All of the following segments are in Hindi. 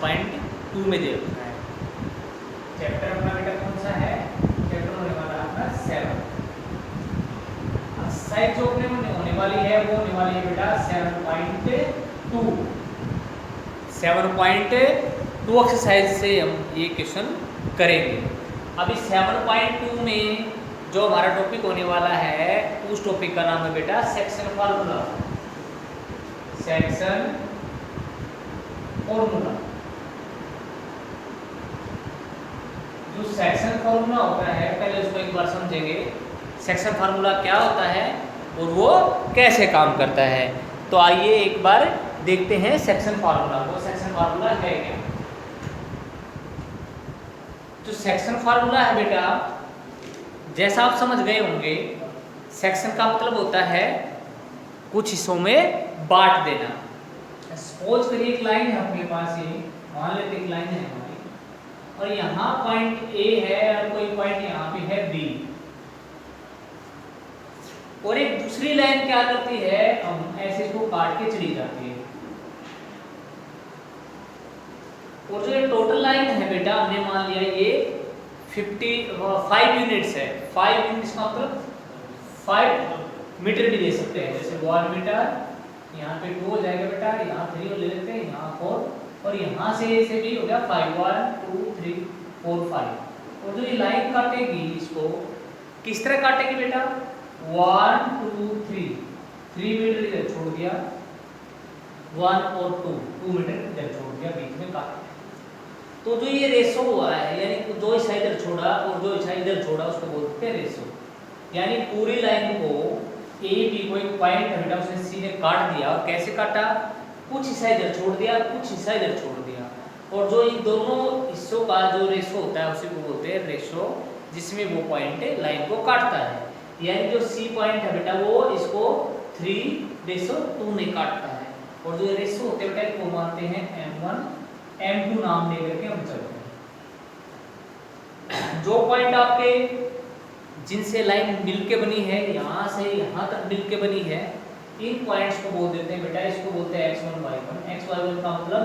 2 में दे रखा है। चैप्टर अपना बेटा कौन सा है? चैप्टर होने वाला आपका 7। साइज जो अपने होने वाली है वो होने वाली है बेटा 7.2। 7.2 एक्सरसाइज से हम ये क्वेश्चन करेंगे। अभी 7.2 में जो हमारा टॉपिक होने वाला है उस टॉपिक का नाम है बेटा सेक्शन फार्मूला। Section formula. जो सेक्शन फार्मूला होता है पहले उसको एक बार समझेंगे। सेक्शन फार्मूला क्या होता है और वो कैसे काम करता है। तो आइए एक बार देखते हैं सेक्शन फार्मूला को। सेक्शन फार्मूला है क्या? जो सेक्शन फार्मूला है बेटा, जैसा आप समझ गए होंगे, सेक्शन का मतलब होता है कुछ हिस्सों में बांट देना। सपोज करिए एक लाइन है अपने पास, ये मान लेते एक लाइन है हमारी, और यहाँ पॉइंट ए है और कोई पॉइंट यहाँ पे है बी, और एक दूसरी लाइन क्या करती है, हम ऐसे इसको काट के चली जाती है। और जो ये टोटल लाइन है बेटा, हमने मान लिया ये 5 यूनिट्स है। 5 यूनिट्स का मतलब 5 मीटर भी दे सकते हैं, जैसे 1 मीटर, यहाँ पे 2 हो जाएगा बेटा, यहाँ 3 ले लेते हैं, यहाँ 4, और यहाँ से भी हो गया 5, 1 2 3 4 5। और जो ये लाइन काटेगी इसको किस तरह काटेगी बेटा? 1 2 3 मीटर इधर छोड़ दिया, 1 और 2 मीटर इधर छोड़ दिया, बीच में काट। तो जो ये रेशो हुआ है, यानी जो हिस्सा इधर छोड़ा और जो हिस्सा इधर छोड़ा उसको बोलते हैं रेशो। यानी पूरी लाइन को ए बी को एक पॉइंट है बेटा, उसने सीधे काट दिया। और कैसे काटा? कुछ हिस्सा इधर छोड़ दिया, कुछ हिस्सा इधर छोड़ दिया, और जो इन दोनों हिस्सों का जो रेशो होता है उसी को बोलते हैं रेशो, जिसमें वो पॉइंट लाइन को काटता है। यानी जो सी पॉइंट है बेटा वो इसको 3:2 में काटता है। और जो रेशो होते हैं बेटा इसको मानते हैं m1 m2 नाम लेकर के हम चलते हैं। जो पॉइंट आपके जिनसे लाइन मिलके बनी है, यहाँ से यहाँ तक मिलके बनी है, इन पॉइंट्स को बोल देते हैं बेटा, इसको बोलते हैं x1 y1। x y1 का मतलब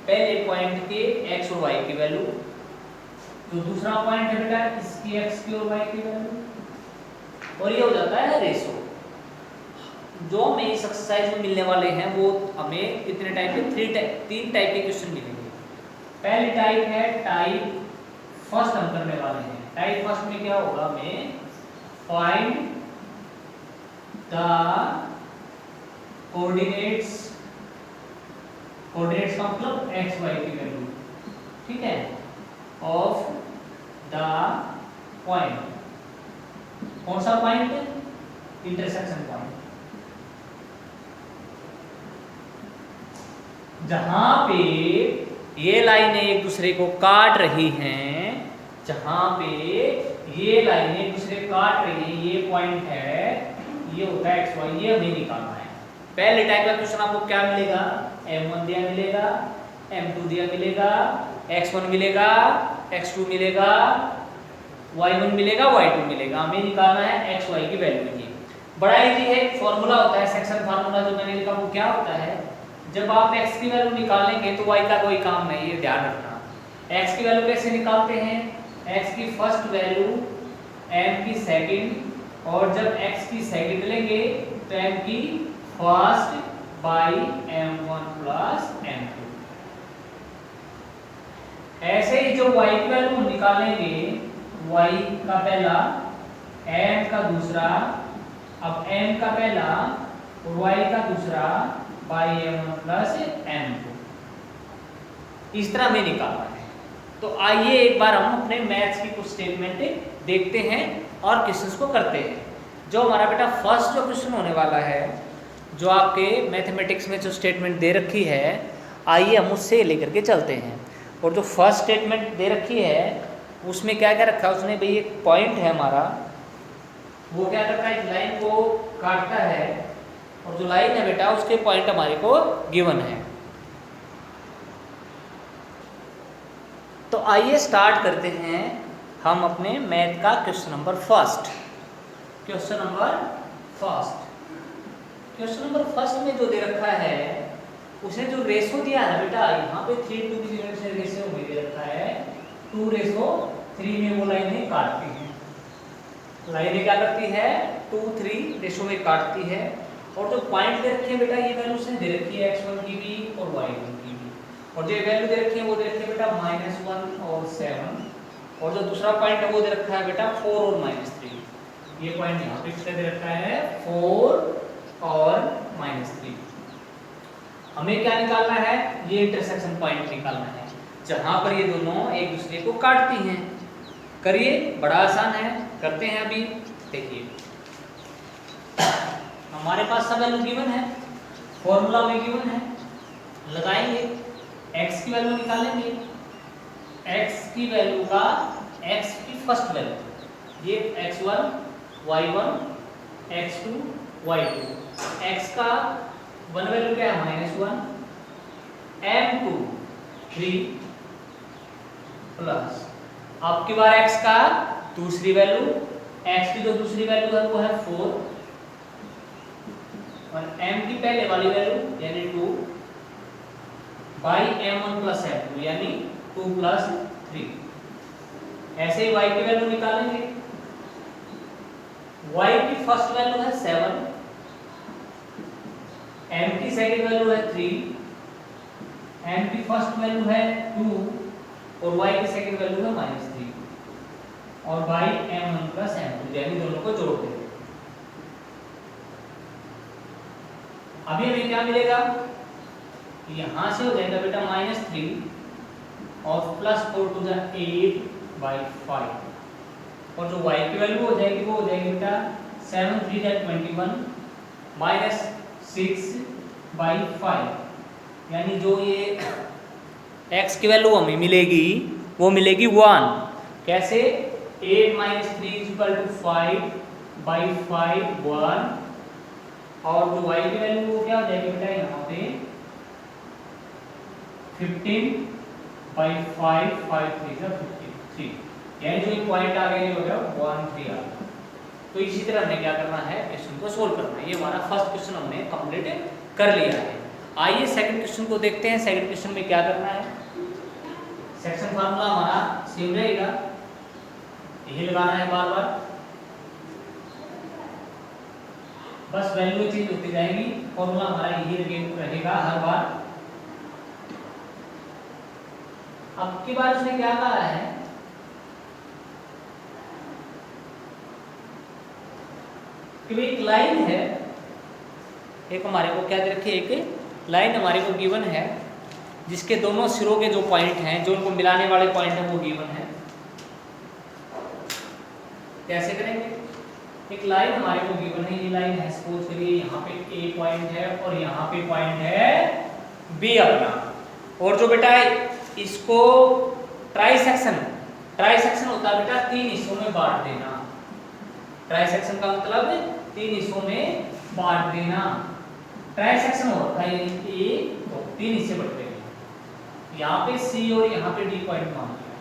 पहले पॉइंट के x और y की वैल्यू, जो दूसरा पॉइंट है बेटा इसकी x की और y की वैल्यू, और ये हो जाता है रेशो। जो हमें इस एक्सरसाइज में मिलने वाले हैं वो हमें कितने टाइप के 3 टाइप के क्वेश्चन मिलेंगे। पहली टाइप है टाइप फर्स्ट, हम करने वाले हैं। टाइप फर्स्ट में क्या होगा, हमें फाइंड द कोऑर्डिनेट्स का मतलब x y की वैल्यू, ठीक है, ऑफ द पॉइंट। कौन सा पॉइंट? इंटरसेक्शन पॉइंट, जहां पे ये लाइनें एक दूसरे को काट रही हैं, जहां पे ये लाइनें एक दूसरे को काट रही हैं, ये पॉइंट है, ये होता है x y, ये हमें निकालना है। पहले टाइप का क्वेश्चन आपको क्या मिलेगा? m1 दिया मिलेगा, m2 दिया मिलेगा, x1 मिलेगा, x2 मिलेगा, y1 मिलेगा, y2 मिलेगा। हमें निकालना है x y की वैल्यू की। बड़ा इजी है, फॉर्मूला होता है सेक्शन फार्मूला जो मैंने लिखा वो क्या होता है, जब आप x की वैल्यू निकालेंगे तो y का कोई काम नहीं, ये ध्यान रखना। x की वैल्यू कैसे निकालते हैं? x की फर्स्ट वैल्यू m की सेकंड, और जब x की सेकंड लेंगे तो m की first by m1 plus m2। ऐसे ही जो y की वैल्यू निकालेंगे, y का पहला, m का दूसरा, अब m का पहला और y का दूसरा बाई m1 प्लस m2, इस तरह में निकालना है। तो आइए एक बार हम अपने मैथ्स की कुछ स्टेटमेंट देखते हैं और क्वेश्चंस को करते हैं। जो हमारा बेटा फर्स्ट जो क्वेश्चन होने वाला है, जो आपके मैथमेटिक्स में जो स्टेटमेंट दे रखी है, आइए हम उससे लेकर के चलते हैं। और जो फर्स्ट स्टेटमेंट दे रखी है उसमें क्या क्या रखा है उसने, भाई एक पॉइंट है हमारा, वो क्या करता है, इस लाइन को काटता है, और जो लाइन है बेटा उसके पॉइंट हमारे को गिवन है। तो आइए स्टार्ट करते हैं हम अपने मैथ का question number first. Question number first में जो दे रखा है उसने जो रेशो दिया है बेटा, यहाँ पे 3 to की यूनिट से रेशो में दे रखा है 2:3 में वो लाइनें काटती हैं। लाइनें क्या करती है 2:3 रेशो में काटती है। और जो पॉइंट दे रखे हैं बेटा, ये वैल्यू उसने दे रखी है x1 की भी और y1 की भी। और जो वैल्यू दे रखी है वो दे रखी है बेटा -1 और 7। और जो दूसरा पॉइंट है वो दे रखा है बेटा 4 और -3। ये पॉइंट यहाँ पे कितना दे रखा है 4 और -3। हमें क्या निकालना है, ये इंटरसेक्शन पॉइंट निकालना है जहां पर ये दोनों एक दूसरे को काटती हैं। करिए, बड़ा आसान है, करते हैं अभी। देखिए हमारे पास सब वैल्यू गिवन है, फॉर्मूला में गिवन है, लगाएंगे x की वैल्यू निकालेंगे। x की वैल्यू का x की फर्स्ट वैल्यू, ये x1 y1 x2 y2। x का वन वैल्यू क्या है -1, m2 3 प्लस अब की बार x का दूसरी वैल्यू, x की जो दूसरी वैल्यू है वो है 4 और m की पहले वाली वैल्यू यानी 2 बाई m1 प्लस m2 यानी 2 प्लस 3। ऐसे ही y की वैल्यू निकालेंगे। y की फर्स्ट वैल्यू है 7, m की सेकंड वैल्यू है 3, m की फर्स्ट वैल्यू है 2 और y की सेकंड वैल्यू है -3 और बाई m1 प्लस m2 यानी दोनों को जोड़ देंगे। अभी हमें क्या मिलेगा, यहां से हो जाएगा बेटा -3 और +4 to the 8/5 और जो y की वैल्यू हो जाएगी वो हो जाएगी बेटा 7 3 जा 21 -6/5 यानी जो ये x की वैल्यू हमें मिलेगी वो मिलेगी 1। कैसे 8 - 3 = 5/5 1 और जो y की वैल्यू वो क्या हो जाएगी बेटा यहाँ पे 15/5 5 3 का 53 यानी जो एक पॉइंट आ गया ये हो गया 1 3 आ गया। तो इसी तरह हमें क्या करना है, क्वेश्चन को सोल्व करना है। ये हमारा फर्स्ट क्वेश्चन हमने कंप्लीट कर लिया है। आइए सेकंड क्वेश्चन को देखते हैं। सेकंड क्वेश्चन में क्या करना है, सेक्शन फार्मूला हमारा सेम रहेगा, यही लगाना है बार बार, बस वैल्यू चेंज होती जाएगी, फॉर्मूला हमारा यही रहेगा हर बार। अब की बार उसने क्या कहा है कि एक लाइन है, एक हमारे को क्या दे रखी है, एक लाइन हमारे को गिवन है जिसके दोनों सिरों के जो पॉइंट हैं, जो उनको मिलाने वाले पॉइंट हैं वो गिवन है। कैसे करेंगे, एक लाइन हमारे को गिवन है, ये लाइन है सपोज करिए यहाँ पे A पॉइंट है और यहाँ पे पॉइंट है B अपना। और जो बेटा इसको ट्राइसेक्शन होता है बेटा 3 हिस्सों में बांट देना। ट्राइसेक्शन का मतलब 3 हिस्सों में बांट देना। ट्राइसेक्शन होता है ये तो 3 हिस्से बंटे हैं, यहाँ पे C और यहाँ पे D पॉइंट मान लिया।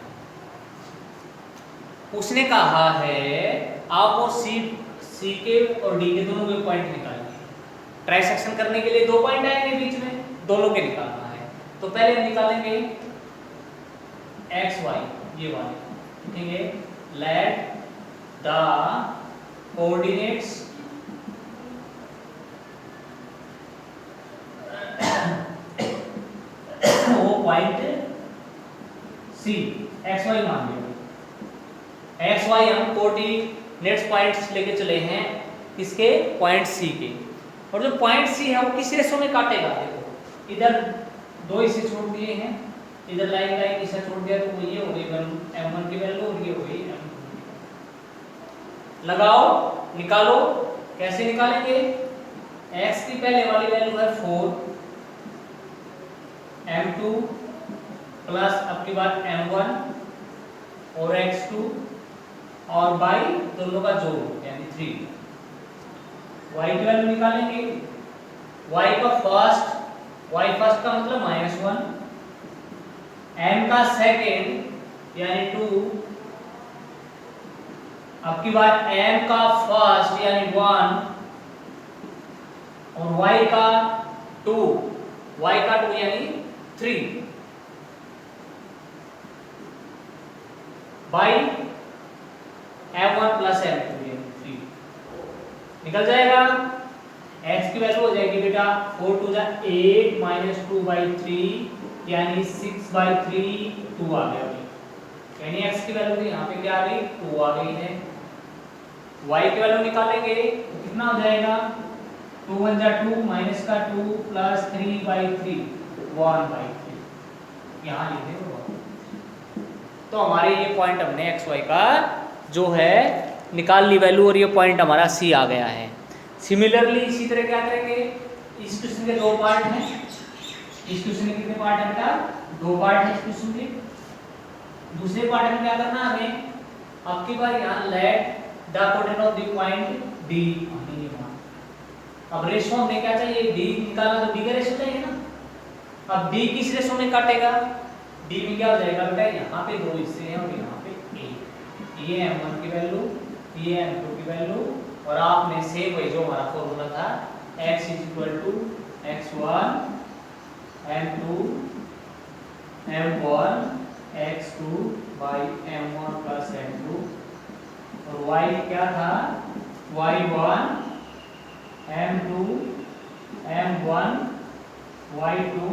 उसने कहा है आप और C के और D के दोनों के पॉइंट निकालिए। ट्राइसेक्शन करने के लिए 2 पॉइंट आएंगे बीच में, दोनों के निकालना है। तो पहले हम निकालेंगे x y, ये वाले लिखेंगे लेट द कोऑर्डिनेट्स वो पॉइंट C x y मान लिया। x y हम कोऑर्डिनेट्स पॉइंट्स लेके चले हैं किसके, पॉइंट C के। और जो पॉइंट C है वो किस रेशो में काटेगा, देखो इधर 2 हिस्से छोड़ दिए हैं, इधर लाइन का एक हिस्सा छोड़ दिया, तो वो ये हो गई m1 की वैल्यू और ये हो गई m2। लगाओ निकालो, कैसे निकालेंगे, x की पहले वाली वैल्यू है 4 m2 प्लस अब की बात m1 और x2 और बाई दोनों का जोड़ यानी 3। y की वैल्यू निकालेंगे, y फर्स्ट का मतलब -1, m का सेकेंड यानी 2, अब की बात m का फर्स्ट यानी 1 और y का 2 y का 2 यानी 3 बाई m1 प्लस m2 यानी 3 निकल जाएगा। x की वैल्यू हो जाएगी बेटा 4 टू जा 8 माइनस 2/3 यानी 6/3 2 आ गया भाई। यानी x की वैल्यू यहाँ पे क्या आ गई 2 आ गई है। y की वैल्यू निकालेंगे तो कितना हो जाएगा 2 1 जा 2 माइनस का 2 प्लस 3/3 1/3 यहाँ लिख देंगे। तो हमारे ये पॉइंट हमने एक्स वाई का जो है निकाल ली वैल्यू और ये पॉइंट हमारा सी आ गया है। सिमिलरली इसी तरह क्या करेंगे, इस क्वेश्चन के 2 पार्ट हैं। इस क्वेश्चन के कितने पार्ट हैं बेटा 2 पार्ट है इस क्वेश्चन के। दूसरे पार्ट में क्या करना हमें, अब की बार यहाँ let the coordinate of the point D. अब रेशो हमें क्या चाहिए डी निकालना, तो डी का रेशो चाहिए ना। अब डी किस रेशो में काटेगा, डी में क्या हो जाएगा बेटा यहाँ पे 2 हिस्से हैं और यहाँ पे 1। ये m1 की वैल्यू, ये m2 की वैल्यू और आपने सेम वही जो हमारा फॉर्मूला था x x1 m2 m1 x2 m1 plus m2 और y क्या था y1 m2 m1 y2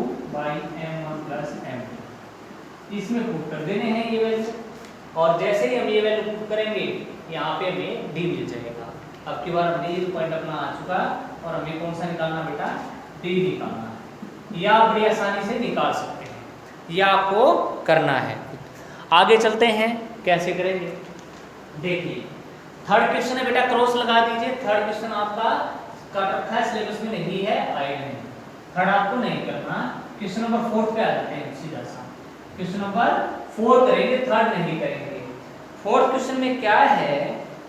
m1 plus m2। इसमें पुट कर देने हैं ये वैल्यू और जैसे ही हम ये वैल्यू पुट करेंगे यहाँ पे हमें डी मिल जाएगा। अब की बार हमने ये पॉइंट अपना आ चुका और हमें कौन सा निकालना बेटा डी निकालना है। यह आप बड़ी आसानी से निकाल सकते हैं, यह आपको करना है। आगे चलते हैं कैसे करेंगे, देखिए थर्ड क्वेश्चन है बेटा, क्रॉस लगा दीजिए। थर्ड क्वेश्चन आपका कट रखा है, सिलेबस में नहीं है, आएगा नहीं। थर्ड आपको नहीं करना, क्वेश्चन नंबर 4 पे आ जाते हैं सीधा सा। क्वेश्चन नंबर 4 करेंगे, थर्ड नहीं करेंगे। फोर्थ क्वेश्चन में क्या है,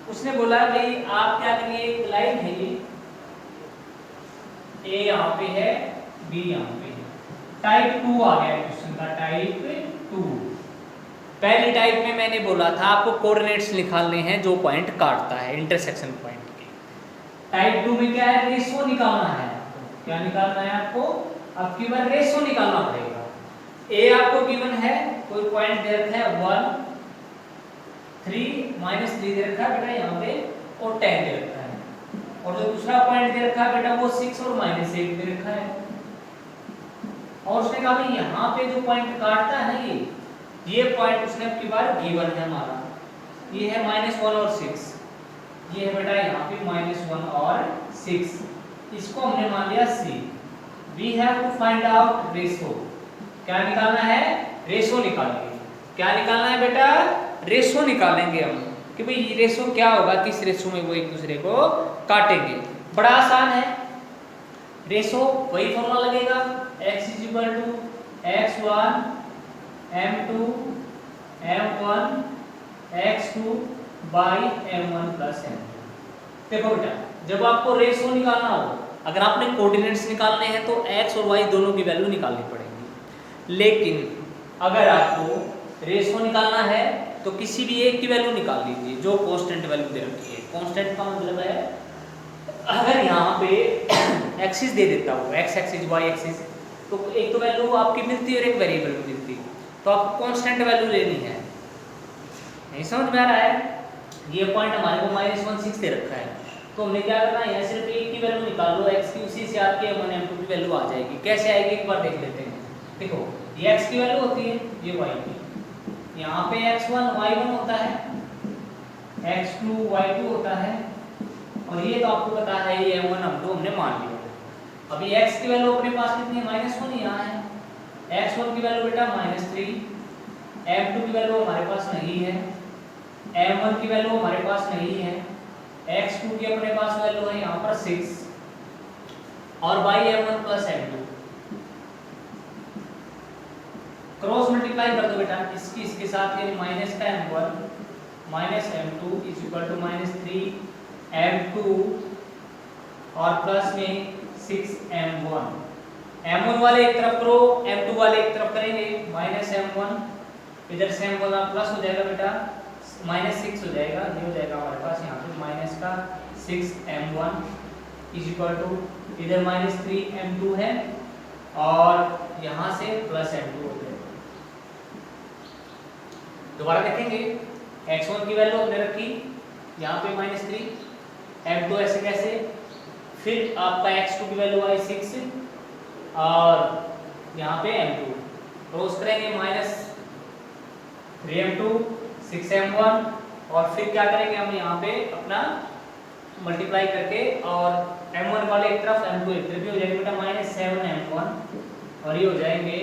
उसने बोला भाई आप क्या करिए, एक लाइन है ये ए यहाँ पे है बी यहाँ पे है। टाइप 2 आ गया क्वेश्चन का, टाइप 2। पहली टाइप में मैंने बोला था आपको कोऑर्डिनेट्स निकालने हैं जो पॉइंट काटता है इंटरसेक्शन पॉइंट के। टाइप 2 में क्या है, रेशो निकालना है। क्या निकालना है आपको, अब की बार रेशो निकालना पड़ेगा। ए आपको गिवन है, कोई पॉइंट दे रखा है 1 3 -3 दे रखा है बेटा यहाँ पे और 10 दे रखा है, और जो दूसरा पॉइंट दे रखा है बेटा वो 6 और -1 दे रखा है। और उसने कहा भाई यहाँ पे जो पॉइंट काटता है ना ये पॉइंट उसने अब की बार गिवन है हमारा, ये है -1 और 6, ये है बेटा यहाँ पे -1 और 6, इसको हमने मान लिया C। We have to find out ratio. क्या निकालना है, रेशो निकालेंगे। क्या निकालना है बेटा, रेशो निकालेंगे हम कि भाई रेशो क्या होगा, किस रेशो में वो एक दूसरे को काटेंगे। बड़ा आसान है, रेशो वही फॉर्मूला लगेगा x x1 m2 m1 x2 m1 plus m2। देखो बेटा जब आपको रेशो निकालना हो, अगर आपने कोऑर्डिनेट्स निकालने हैं तो x और y दोनों की वैल्यू निकालनी पड़ेगी। लेकिन अगर आपको रेशो निकालना है तो किसी भी एक की वैल्यू निकाल लीजिए जो कांस्टेंट वैल्यू दे रखी है। कांस्टेंट का मतलब है अगर यहाँ पे एक्सिस दे देता हूँ, x एक्सिस y एक्सिस, तो एक तो वैल्यू आपकी मिलती है और एक वेरिएबल में मिलती है, तो आपको कांस्टेंट वैल्यू लेनी है। नहीं समझ में आ रहा है, ये पॉइंट हमारे को -1 6 दे रखा है, तो हमने क्या करना है, यहाँ सिर्फ एक की वैल्यू निकाल लो x की, उसी से आपके m1 m2 की वैल्यू आ जाएगी। कैसे आएगी एक बार देख लेते हैं। देखो ये x की वैल्यू होती है, ये y की, यहाँ पे x1 y1 होता है, x2 y2 होता है, और ये तो आपको पता है ये m1 m2 हमने मान लिया। अभी x की वैल्यू अपने पास कितनी है, -1 यहाँ है, x1 की वैल्यू बेटा -3, m2 की वैल्यू हमारे पास नहीं है, m1 की वैल्यू हमारे पास नहीं है, x2 की अपने पास वैल्यू है यहाँ पर 6 और by m1 plus m2। Cross multiply कर दो बेटा इसकी इसके साथ, ये माइनस का m1 minus m2 is equal to -3 m2 और प्लस में 6 m1। m1 वाले एक तरफ करो, m2 वाले एक तरफ करेंगे, -m1 इधर से m1 प्लस हो जाएगा बेटा, -6 हो जाएगा, ये हो जाएगा हमारे पास यहाँ पे माइनस का 6 m1 इज इक्वल टू इधर -3 m2 है और यहाँ से प्लस m2 हो गया। दोबारा देखेंगे, x1 की वैल्यू हमने रखी यहाँ पे -3, m2 ऐसे कैसे, फिर आपका x2 की वैल्यू आई 6 और यहाँ पे m2 क्रॉस करेंगे -3m2 6m1 और फिर क्या करेंगे हम यहाँ पे अपना मल्टीप्लाई करके और m1 वाले एक तरफ m2 एक तरफ, भी हो जाएगा बेटा -7m1 और ये हो जाएंगे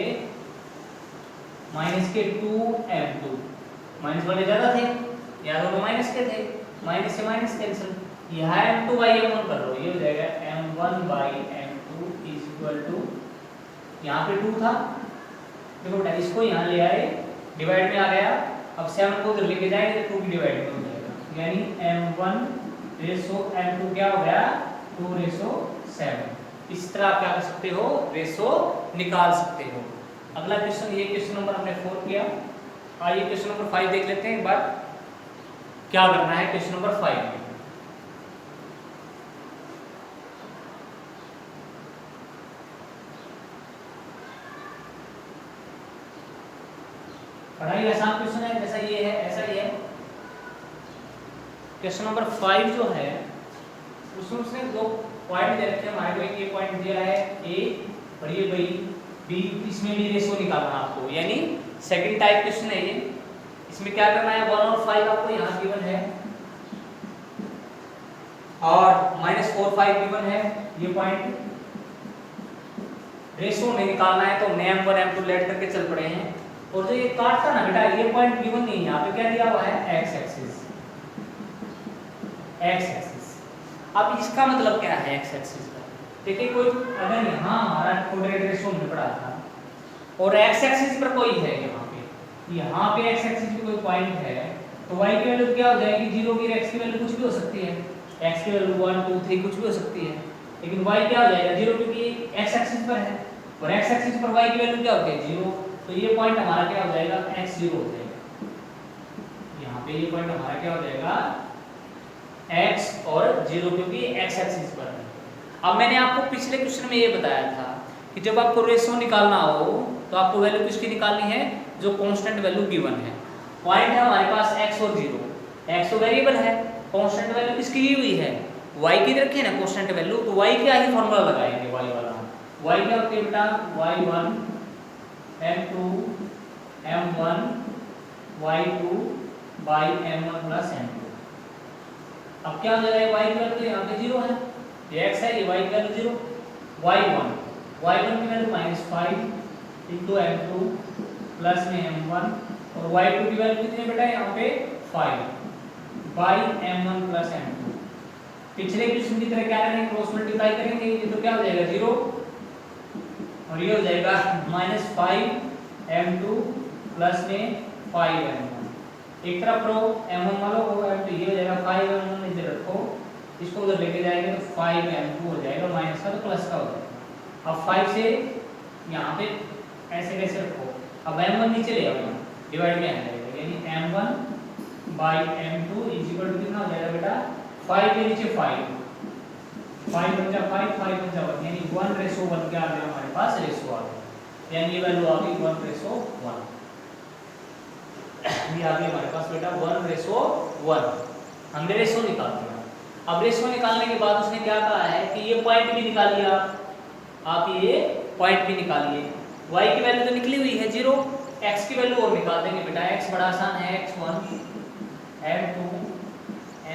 -2m2। माइनस वाले ज्यादा थे, या दोनों माइनस के थे, माइनस से माइनस कैंसिल, यहाँ m2 बाई m1 कर लो, ये हो जाएगा m1 by m2 is equal to, यहाँ पे 2 था, देखो बेटा इसको यहाँ ले आए, डिवाइड में आ गया, अब 7 को उधर लेके जाएंगे तो 2 की डिवाइड में हो जाएगा, यानी m1 रेशो m2 क्या हो गया 2:7। इस तरह आप क्या कर सकते हो, रेशो निकाल सकते हो। अगला क्वेश्चन, ये क्वेश्चन नंबर हमने 4 किया। आइए क्वेश्चन नंबर 5 देख लेते हैं एक बार, क्या करना है क्वेश्चन नंबर 5 में। पढ़ाई आसान क्वेश्चन है, जैसा ये है ऐसा ही है। क्वेश्चन नंबर 5 जो है उसमें उसने 2 पॉइंट दे रखे हैं हमारे को, एक ये पॉइंट दिया है ए और ये बी, इसमें भी रेशो निकालना है आपको, यानी सेकंड टाइप क्वेश्चन है ये। इसमें क्या करना है, 1 और 5 आपको यहाँ गिवन है और -4 5 गिवन है, ये पॉइंट रेशो में निकालना है, तो हमने m1 m2 लेट करके चल पड़े हैं। और जो ये काटता ना बेटा, ये पॉइंट गिवन नहीं है, यहाँ पे क्या दिया हुआ है x एक्सिस। अब इसका मतलब क्या है x एक्सिस का, देखिए कोई अगर यहाँ हमारा कोऑर्डिनेट रेशो में पड़ा था और x एक्सिस पर कोई है, यहाँ पे x एक्सिस पे कोई पॉइंट है, तो y की वैल्यू क्या हो जाएगी 0 की, x की वैल्यू कुछ भी हो सकती है, x की वैल्यू 1 2 3 कुछ भी हो सकती है, लेकिन y क्या हो जाएगा 0 क्योंकि x एक्सिस पर है और x एक्सिस पर y की वैल्यू क्या होती है 0, तो ये पॉइंट हमारा क्या हो जाएगा x0 हो जाएगा। यहाँ पे ये पॉइंट हमारा क्या हो जाएगा x और 0 क्योंकि x एक्सिस पर है। अब मैंने आपको पिछले क्वेश्चन में ये बताया था कि जब आपको रेशो निकालना हो तो आपको वैल्यू किसकी निकालनी है, जो कांस्टेंट वैल्यू गिवन है। पॉइंट है हमारे पास x और 0, x तो वेरिएबल है, कांस्टेंट वैल्यू किसकी दी हुई है y की रखी है ना कांस्टेंट वैल्यू, तो y का ही फार्मूला लगाएंगे y वाला। y क्या होता है बेटा y1 m2 m1 y2 by m1 plus m2। अब क्या हो जाएगा, y की वैल्यू तो यहाँ पे 0 है, ये x है, ये y की वैल्यू 0, y1 की वैल्यू -5 इंटू m2 प्लस में m1 और y2 की वैल्यू कितनी बेटा यहाँ पे 5 बाई m1 प्लस m2। पिछले क्वेश्चन की तरह क्या करेंगे, क्रॉस मल्टीप्लाई करेंगे, ये तो क्या हो जाएगा 0 और ये हो जाएगा -5 m2 प्लस में 5 m1। एक तरफ रो m1 वालों को m2, ये हो जाएगा 5 m1 इधर रखो, इसको उधर लेके जाएंगे तो 5 m2 हो जाएगा, माइनस का तो प्लस का हो जाएगा। अब 5 से यहाँ पे ऐसे कैसे रखो, अब m1 नीचे ले आओ, डिवाइड में आ जाएगा, यानी m1 by m2 is equal to कितना हो जाएगा बेटा 5 के नीचे 5 बन जा 5 बन जा 1, यानी 1:1 क्या आ गया हमारे पास रेशो आ गया, यानी ये वैल्यू आ गई 1:1। ये आ गई हमारे पास बेटा 1:1, हमने रेशो निकाल दिया। अब रेशो निकालने के बाद उसने क्या कहा है कि ये पॉइंट भी निकाल लिया आप, ये पॉइंट भी निकालिए। y की वैल्यू तो निकली हुई है 0, x की वैल्यू और निकाल देंगे बेटा, x बड़ा आसान है, x1 m2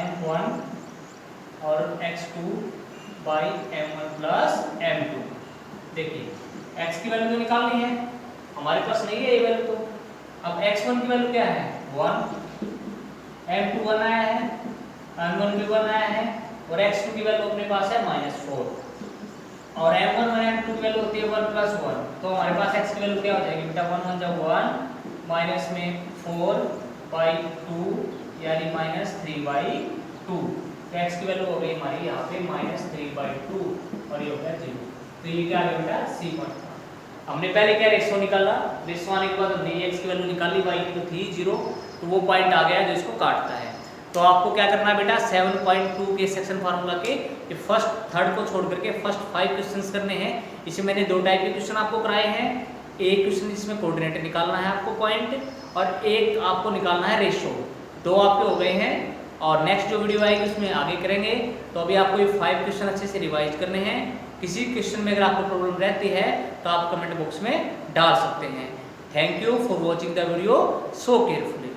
m1 और x2 by m1 plus m2। देखिए x की वैल्यू तो निकालनी है, हमारे पास नहीं है ये वैल्यू, तो अब x1 की वैल्यू क्या है 1, m2 बनाया है, m1 भी बनाया है और x2 की वैल्यू अपने पास है -4 और m1 और m2 की वैल्यू होती है 1 + 1, तो हमारे पास x की वैल्यू क्या हो जाएगी बेटा 1 × 1 माइनस में 4/2 यानी -3/2, तो x की वैल्यू हो गई हमारी यहाँ पे -3/2 और ये हो गया 0। तो ये क्या आ गया बेटा C पॉइंट। हमने पहले क्या रेशो निकाला, रेशो आने के बाद हमने x की वैल्यू निकाली, y की तो थी 0, तो वो पॉइंट आ गया जो इसको काटता है। तो आपको क्या करना है बेटा, 7.2 के सेक्शन फार्मूला के ये फर्स्ट थर्ड को छोड़ करके फर्स्ट 5 क्वेश्चंस करने हैं। इसमें मैंने 2 टाइप के क्वेश्चन आपको कराए हैं। एक क्वेश्चन जिसमें कोऑर्डिनेट निकालना है आपको पॉइंट, और एक आपको निकालना है रेशो। 2 आपके हो गए हैं, और नेक्स्ट जो वीडियो आएगी उसमें आगे करेंगे। तो अभी आपको ये 5 क्वेश्चन अच्छे से रिवाइज करने हैं। किसी क्वेश्चन में अगर आपको प्रॉब्लम रहती है तो आप कमेंट बॉक्स में डाल सकते हैं। Thank you for watching the video so carefully.